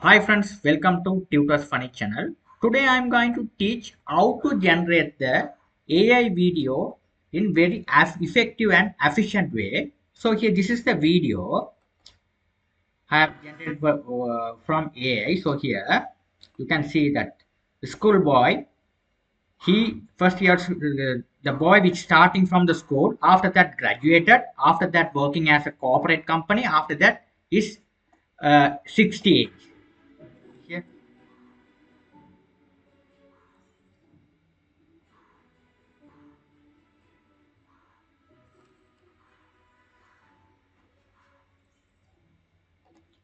Hi friends, welcome to TutusFunny channel. Today I am going to teach how to generate the AI video in very effective and efficient way. So here this is the video I have generated from AI. So here you can see that the school boy, he first year the boy which starting from the school, after that graduated, after that working as a corporate company, after that is 60 age.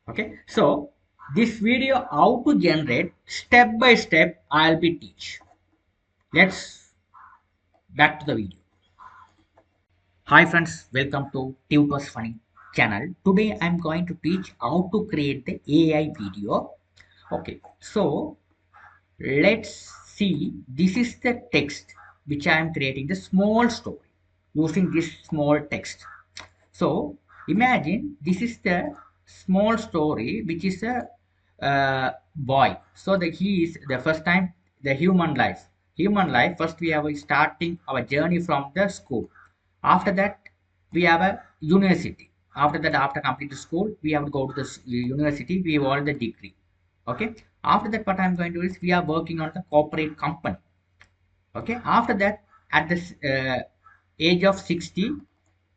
Okay, so this video how to generate step by step I'll be teach. Let's back to the video. Hi friends, welcome to TutusFunny channel. Today I'm going to teach how to create the AI video. Okay, so let's see. This is the text which I am creating, the small story using this small text. So imagine this is the small story which is a boy. So that he is the first time the human life. Human life first we have starting our journey from the school. After that we have a university. After that after completing school we have to go to the university. We have all the degree. Okay. After that what I'm going to do is we are working on the corporate company. Okay. After that at the age of 60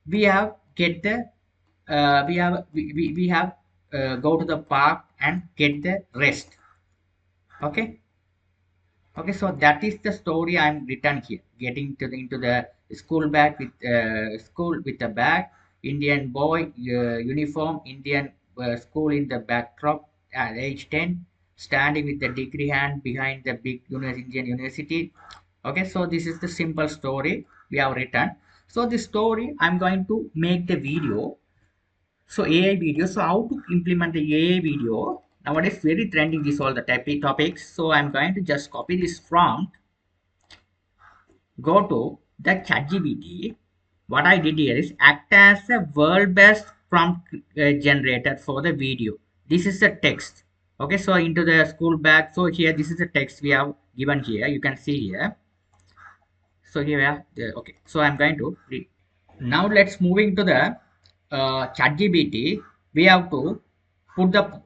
we have get the we have go to the park and get the rest. Okay, okay, so that is the story I'm written here, getting to into the school bag with school with the bag, Indian boy, uniform, Indian school in the backdrop at age 10, standing with the degree hand behind the big Indian university. Okay, so this is the simple story we have written. So this story I'm going to make the video. So AI video. So how to implement the AI video? Nowadays very trending this all the topics. So I'm going to just copy this prompt, go to the ChatGPT. What I did here is act as a world best prompt generator for the video. This is the text. Okay, so into the school bag. So here this is the text we have given here. You can see here. So here we are. Okay, so I'm going to read. Now let's moving to the ChatGPT. We have to put the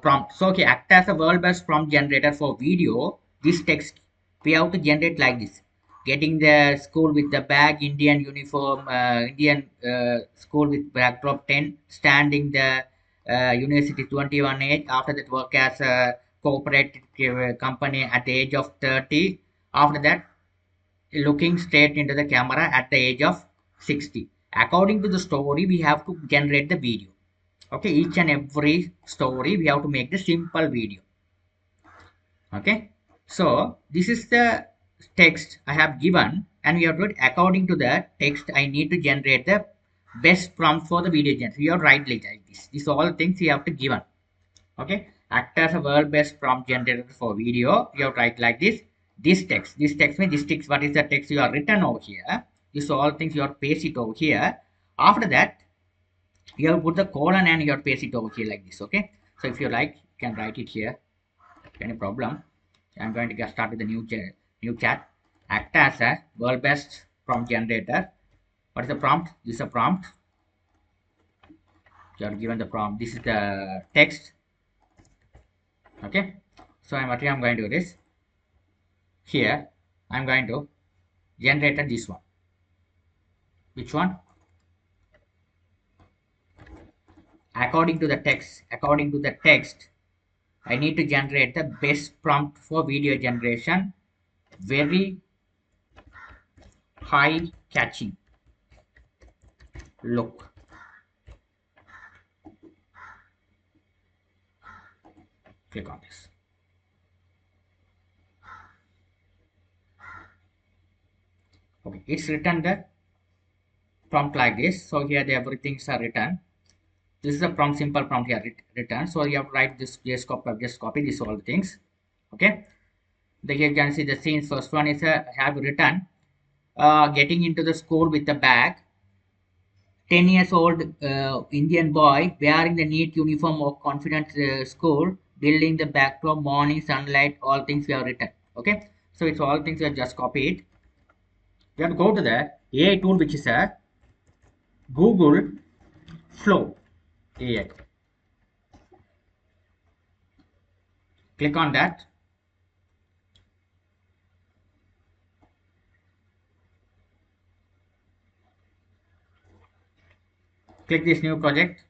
prompt. So okay, act as a world best prompt generator for video. This text we have to generate like this. Getting the school with the bag, Indian uniform, Indian school with backdrop 10, standing the university 21 age. After that, work as a corporate company at the age of 30. After that, looking straight into the camera at the age of 60. According to the story, we have to generate the video. Okay, each and every story we have to make the simple video. Okay, so this is the text I have given, and we have to do it according to the text. I need to generate the best prompt for the video generation. You have to write like this. These all things you have to given. Okay, act as a world best prompt generator for video. You have to write like this text means this text, what is the text you are written over here, this all things you have to paste it over here. After that you have to put the colon and you have to paste it over here like this. Okay, so if you like you can write it here, any problem. I'm going to get started with the new chat. Act as a world best prompt generator. What is the prompt? This is a prompt. You are given the prompt. This is the text. Okay, so what I'm going to do is here I'm going to generate this one. Which one? According to the text I need to generate the best prompt for video generation, very high catching look. Click on this. Okay, it's written the prompt like this. So here the everythings are written. This is a prompt, simple prompt here written. So you have to write this, just copy this all the things. Okay, here you can see the scenes. First one is have written getting into the school with the bag. 10 years old Indian boy wearing the neat uniform of confident school building the backdrop, morning, sunlight, all things we have written. Okay, so it's all things we have just copied. We have to go to the AI tool, which is a Google Flow AI. Click on that. Click this new project.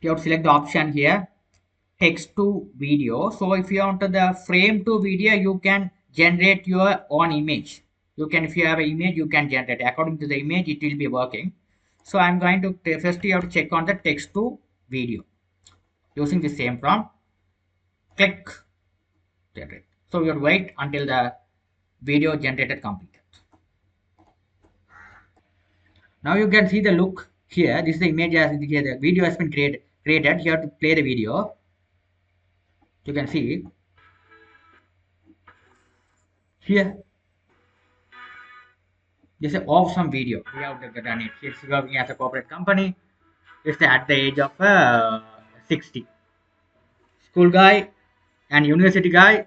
You have to select the option here, text to video. So if you want the frame to video, you can generate your own image. You can, if you have an image, you can generate according to the image, it will be working. So I'm going to first you have to check on the text to video using the same prompt. Click generate. So you have to wait until the video generated completed. Now you can see the look here. This is the image as here. The video has been created. You have to play the video. You can see here. This is an awesome video. We have done it. It's working as a corporate company. It's at the age of 60. School guy and university guy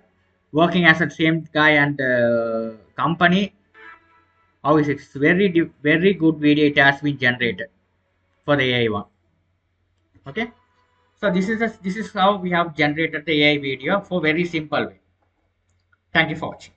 working as the same guy and company. How is it? It's very good video. It has been generated for the AI one. Okay. So this is how we have generated the AI video for very simple way. Thank you for watching.